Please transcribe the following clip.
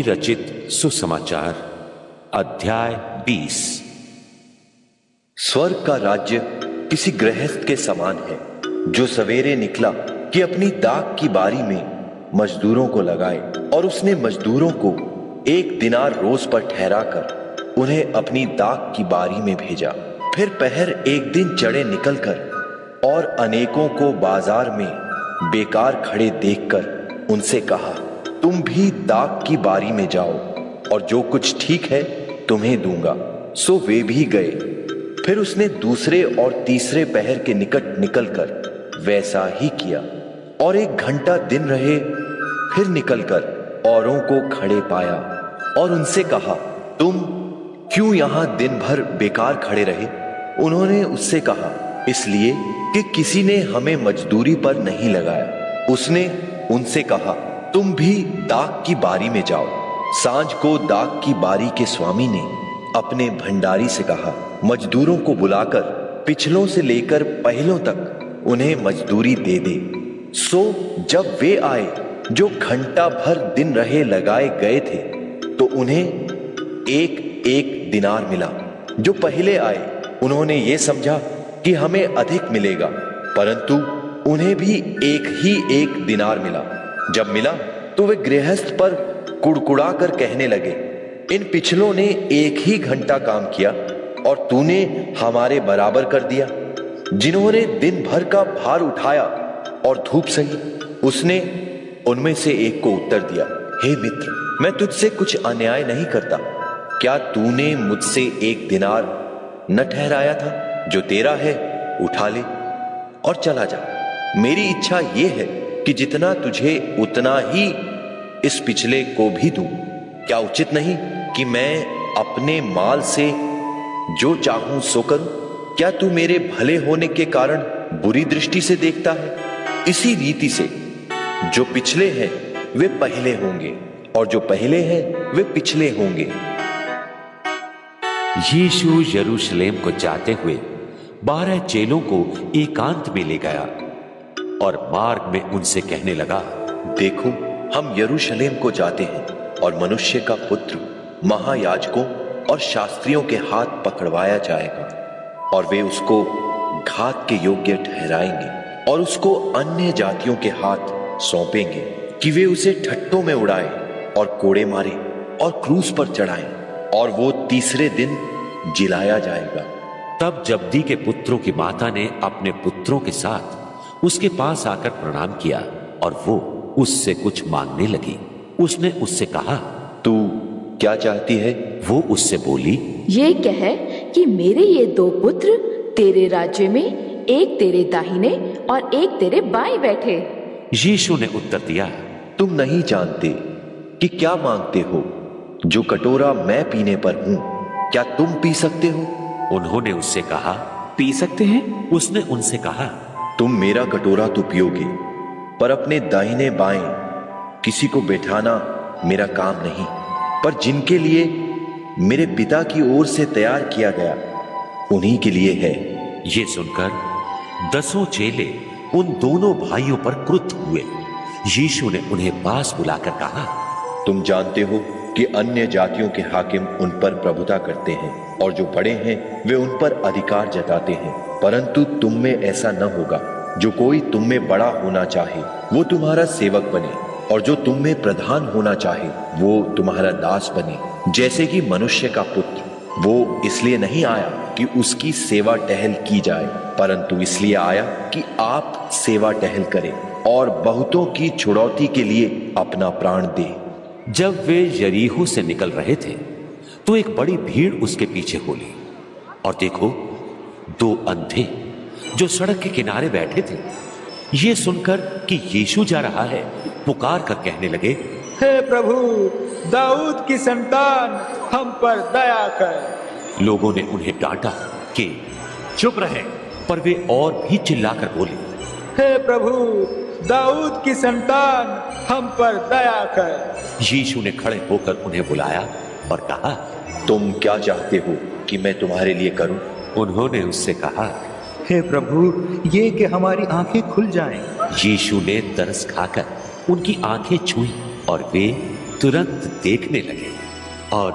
रचित सुसमाचार अध्याय 20। स्वर्ग का राज्य किसी गृहस्थ के समान है जो सवेरे निकला कि अपनी दाख की बारी में मजदूरों को लगाए, और उसने मजदूरों को 1 दिनार रोज पर ठहराकर उन्हें अपनी दाख की बारी में भेजा। फिर पहर एक दिन चढ़े निकलकर और अनेकों को बाजार में बेकार खड़े देखकर उनसे कहा, तुम भी दाख की बारी में जाओ और जो कुछ ठीक है तुम्हें दूंगा। सो वे भी गए। फिर उसने दूसरे और तीसरे पहर के निकट निकलकर वैसा ही किया, और 1 घंटा दिन रहे। फिर निकलकर औरों को खड़े पाया और उनसे कहा, तुम क्यों यहां दिन भर बेकार खड़े रहे? उन्होंने उससे कहा, इसलिए कि किसी ने हमें मजदूरी पर नहीं लगाया। उसने उनसे कहा, तुम भी दाख की बारी में जाओ। सांझ को दाख की बारी के स्वामी ने अपने भंडारी से कहा, मजदूरों को बुलाकर पिछलों से लेकर पहलों तक उन्हें मजदूरी दे दे। सो जब वे आए जो घंटा भर दिन रहे लगाए गए थे, तो उन्हें 1 दिनार मिला। जो पहले आए उन्होंने ये समझा कि हमें अधिक मिलेगा, परंतु उन्हें भी 1 दिनार मिला। जब मिला तो वे गृहस्थ पर कुड़कुड़ा कर कहने लगे, इन पिछलों ने 1 घंटा काम किया और तूने हमारे बराबर कर दिया, जिन्होंने दिन भर का भार उठाया और धूप सही। उसने उनमें से एक को उत्तर दिया, हे मित्र, मैं तुझसे कुछ अन्याय नहीं करता। क्या तूने मुझसे 1 दिनार न ठहराया था? जो तेरा है उठा ले और चला जा। मेरी इच्छा यह है कि जितना तुझे उतना ही इस पिछले को भी दूं। क्या उचित नहीं कि मैं अपने माल से जो चाहूं सो करूं? क्या तू मेरे भले होने के कारण बुरी दृष्टि से देखता है? इसी रीति से जो पिछले हैं वे पहले होंगे, और जो पहले हैं वे पिछले होंगे। यीशु यरूशलेम को जाते हुए 12 चेलों को एकांत में ले गया और मार्ग में उनसे कहने लगा, देखो, हम यरूशलेम को जाते हैं, और मनुष्य का पुत्र महायाजकों और शास्त्रियों के हाथ पकड़वाया जाएगा, और वे उसको घात के योग्य ठहराएंगे और उसको अन्य जातियों के हाथ सौंपेंगे कि वे उसे ठट्टों में उड़ाएं और कोड़े मारे और क्रूस पर चढ़ाएं, और वो तीसरे दिन जिलाया जाएगा। तब जब्दी के पुत्रों की माता ने अपने पुत्रों के साथ उसके पास आकर प्रणाम किया, और वो उससे कुछ मांगने लगी। उसने उससे कहा, तू क्या चाहती है? वो उससे बोली, ये कह कि मेरे ये 2 पुत्र तेरे राज्य में, एक तेरे दाहिने और एक तेरे बाएं बैठे। यीशु ने उत्तर दिया, तुम नहीं जानते कि क्या मांगते हो। जो कटोरा मैं पीने पर हूं, क्या तुम पी सकते हो? उन्होंने उससे कहा, पी सकते हैं। उसने उनसे कहा, तुम मेरा कटोरा तो पियोगे, पर अपने दाहिने बाएं किसी को बैठाना मेरा काम नहीं। पर जिनके लिए मेरे पिता की ओर से तैयार किया गया, उन्हीं के लिए है। ये सुनकर 10 चेले उन दोनों भाइयों पर क्रुद्ध हुए। यीशु ने उन्हें पास बुलाकर कहा, तुम जानते हो कि अन्य जातियों के हाकिम उन पर प्रभुता करते हैं, और जो बड़े हैं वे उन पर अधिकार जताते हैं, परंतु तुम में ऐसा न होगा। जो कोई तुम में बड़ा होना चाहे वो तुम्हारा सेवक बने, और जो तुम में प्रधान होना चाहे वो तुम्हारा दास बने। जैसे कि मनुष्य का पुत्र वो इसलिए नहीं आया कि उसकी सेवा टहल की जाए, परंतु इसलिए आया कि आप सेवा टहल करें और बहुतों की छुड़ौती के लिए अपना प्राण दे। जब वे यरीहो से निकल रहे थे तो एक बड़ी भीड़ उसके पीछे हो ली, और देखो, 2 अंधे जो सड़क के किनारे बैठे थे, ये सुनकर कि यीशु जा रहा है, पुकार कर कहने लगे, हे प्रभु, दाऊद की संतान, हम पर दया कर। लोगों ने उन्हें डांटा कि चुप रहे, पर वे और भी चिल्लाकर बोले, हे प्रभु, दाऊद की संतान, हम पर दया कर। यीशु ने खड़े होकर उन्हें बुलाया और कहा, तुम क्या चाहते हो कि मैं तुम्हारे लिए करूं? उन्होंने उससे कहा, हे प्रभु, ये कि हमारी आंखें खुल जाएं। यीशु ने तरस खाकर उनकी आंखें छुई, और वे तुरंत देखने लगे और